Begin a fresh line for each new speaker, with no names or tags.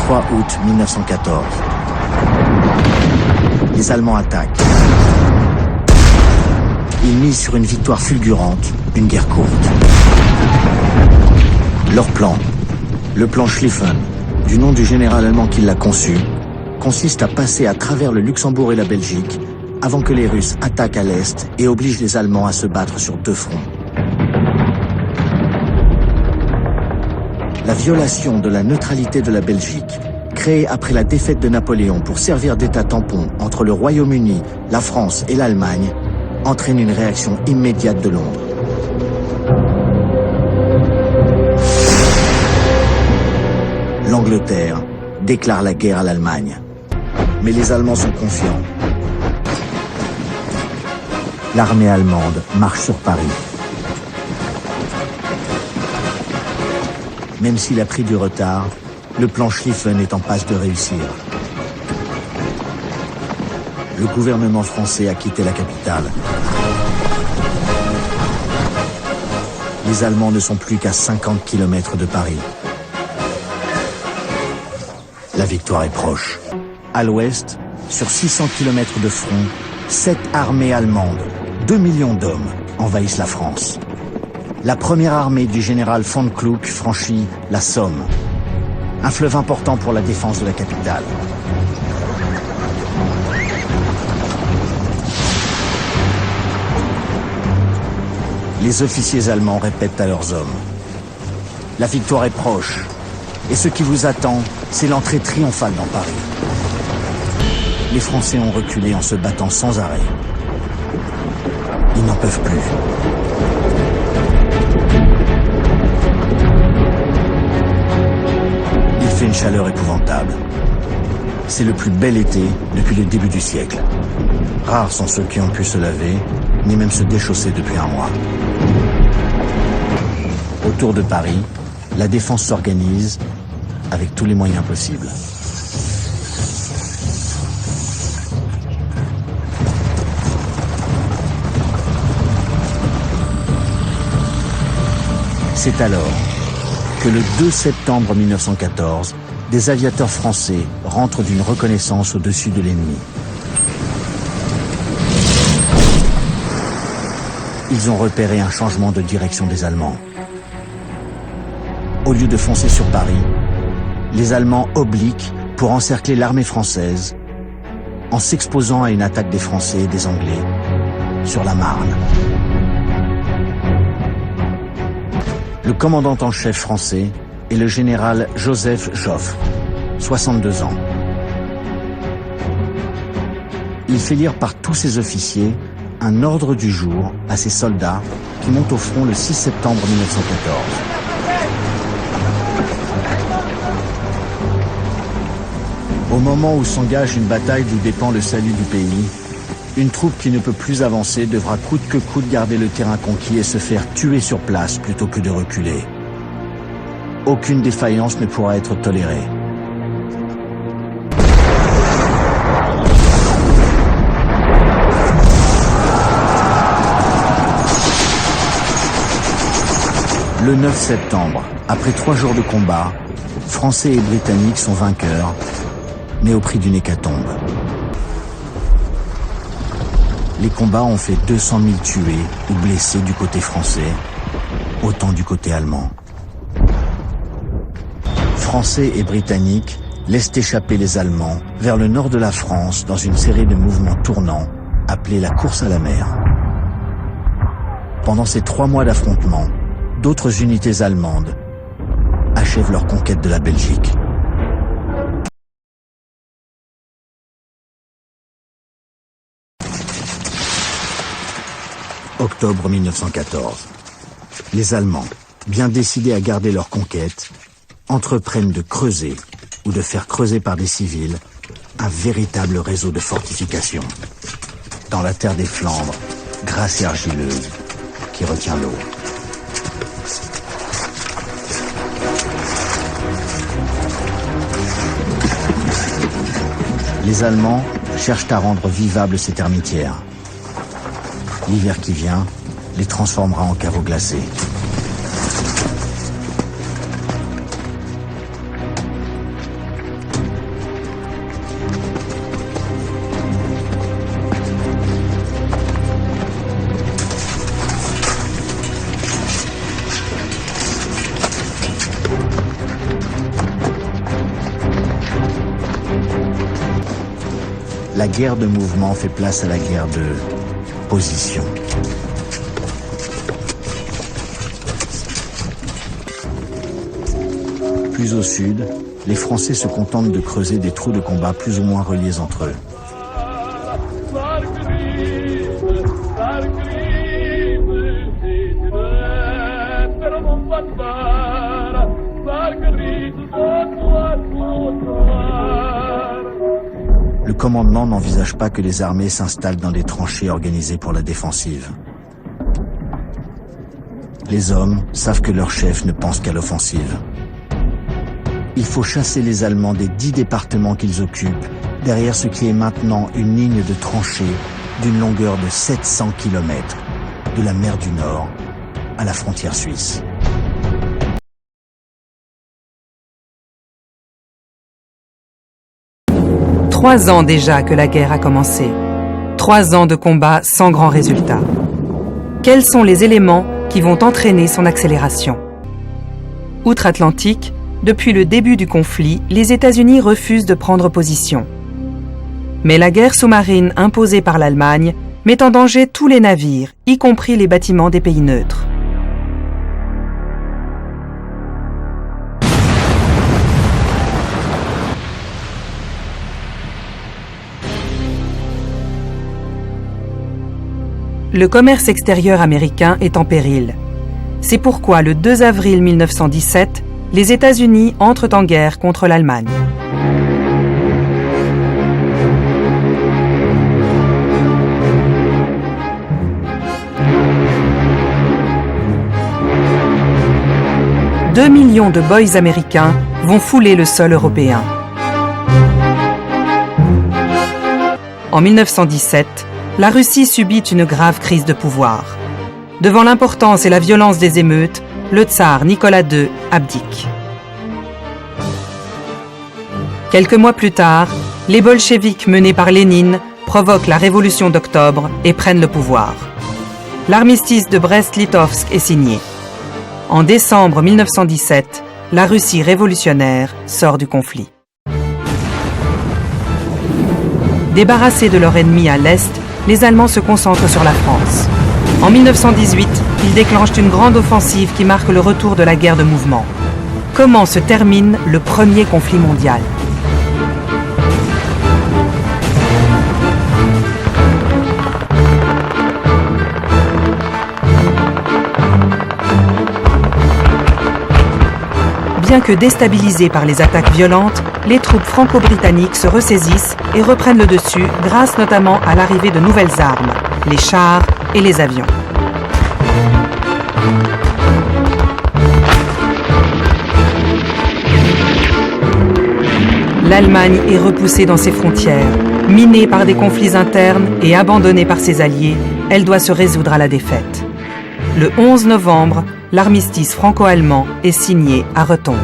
3 août 1914. Les Allemands attaquent. Ils misent sur une victoire fulgurante, une guerre courte. Leur plan, le plan Schlieffen, du nom du général allemand qui l'a conçu, consiste à passer à travers le Luxembourg et la Belgique avant que les Russes attaquent à l'Est et obligent les Allemands à se battre sur 2 fronts. La violation de la neutralité de la Belgique, créée après la défaite de Napoléon pour servir d'état tampon entre le Royaume-Uni, la France et l'Allemagne, entraîne une réaction immédiate de Londres. L'Angleterre déclare la guerre à l'Allemagne. Mais les Allemands sont confiants. L'armée allemande marche sur Paris. Même s'il a pris du retard, le plan Schlieffen est en passe de réussir. Le gouvernement français a quitté la capitale. Les Allemands ne sont plus qu'à 50 km de Paris. La victoire est proche. À l'ouest, sur 600 km de front, 7 armées allemandes, 2 millions d'hommes, envahissent la France. La première armée du général von Kluck franchit la Somme, un fleuve important pour la défense de la capitale. Les officiers allemands répètent à leurs hommes: la victoire est proche, et ce qui vous attend, c'est l'entrée triomphale dans Paris. Les Français ont reculé en se battant sans arrêt. Ils n'en peuvent plus. Il fait une chaleur épouvantable. C'est le plus bel été depuis le début du siècle. Rares sont ceux qui ont pu se laver, ni même se déchausser depuis un mois. Autour de Paris, la défense s'organise avec tous les moyens possibles. C'est alors que le 2 septembre 1914, des aviateurs français rentrent d'une reconnaissance au-dessus de l'ennemi. Ils ont repéré un changement de direction des Allemands. Au lieu de foncer sur Paris, les Allemands obliquent pour encercler l'armée française en s'exposant à une attaque des Français et des Anglais sur la Marne. Le commandant en chef français est le général Joseph Joffre, 62 ans. Il fait lire par tous ses officiers un ordre du jour à ses soldats qui montent au front le 6 septembre 1914. Au moment où s'engage une bataille d'où dépend le salut du pays, une troupe qui ne peut plus avancer devra coûte que coûte garder le terrain conquis et se faire tuer sur place plutôt que de reculer. Aucune défaillance ne pourra être tolérée. Le 9 septembre, après 3 jours de combat, Français et Britanniques sont vainqueurs, mais au prix d'une hécatombe. Les combats ont fait 200 000 tués ou blessés du côté français, autant du côté allemand. Français et Britanniques laissent échapper les Allemands vers le nord de la France dans une série de mouvements tournants appelés la course à la mer. Pendant ces 3 mois d'affrontement, d'autres unités allemandes achèvent leur conquête de la Belgique. Octobre 1914. Les Allemands, bien décidés à garder leur conquête, entreprennent de creuser ou de faire creuser par des civils un véritable réseau de fortifications dans la terre des Flandres, grasse et argileuse, qui retient l'eau. Les Allemands cherchent à rendre vivables ces termitières. L'hiver qui vient les transformera en caveaux glacés. la guerre de mouvement fait place à la guerre de position. Plus au sud, les Français se contentent de creuser des trous de combat plus ou moins reliés entre eux. Le commandement n'envisage pas que les armées s'installent dans des tranchées organisées pour la défensive. Les hommes savent que leur chef ne pense qu'à l'offensive. Il faut chasser les Allemands des 10 départements qu'ils occupent, derrière ce qui est maintenant une ligne de tranchées d'une longueur de 700 km, de la mer du Nord à la frontière suisse.
Trois ans déjà que la guerre a commencé. 3 ans de combats sans grand résultat. Quels sont les éléments qui vont entraîner son accélération? Outre-Atlantique, depuis le début du conflit, les États-Unis refusent de prendre position. Mais la guerre sous-marine imposée par l'Allemagne met en danger tous les navires, y compris les bâtiments des pays neutres. Le commerce extérieur américain est en péril. C'est pourquoi le 2 avril 1917, les États-Unis entrent en guerre contre l'Allemagne. « 2 millions de boys américains vont fouler le sol européen. En 1917, la Russie subit une grave crise de pouvoir. Devant l'importance et la violence des émeutes, le tsar Nicolas II abdique. Quelques mois plus tard, les bolcheviks menés par Lénine provoquent la révolution d'octobre et prennent le pouvoir. L'armistice de Brest-Litovsk est signé. En décembre 1917, la Russie révolutionnaire sort du conflit. Débarrassés de leur ennemi à l'Est, les Allemands se concentrent sur la France. En 1918, ils déclenchent une grande offensive qui marque le retour de la guerre de mouvement. Comment se termine le premier conflit mondial? Bien que déstabilisées par les attaques violentes, les troupes franco-britanniques se ressaisissent et reprennent le dessus grâce notamment à l'arrivée de nouvelles armes, les chars et les avions. L'Allemagne est repoussée dans ses frontières, minée par des conflits internes et abandonnée par ses alliés, elle doit se résoudre à la défaite. Le 11 novembre, l'armistice franco-allemand est signé à Rotonde.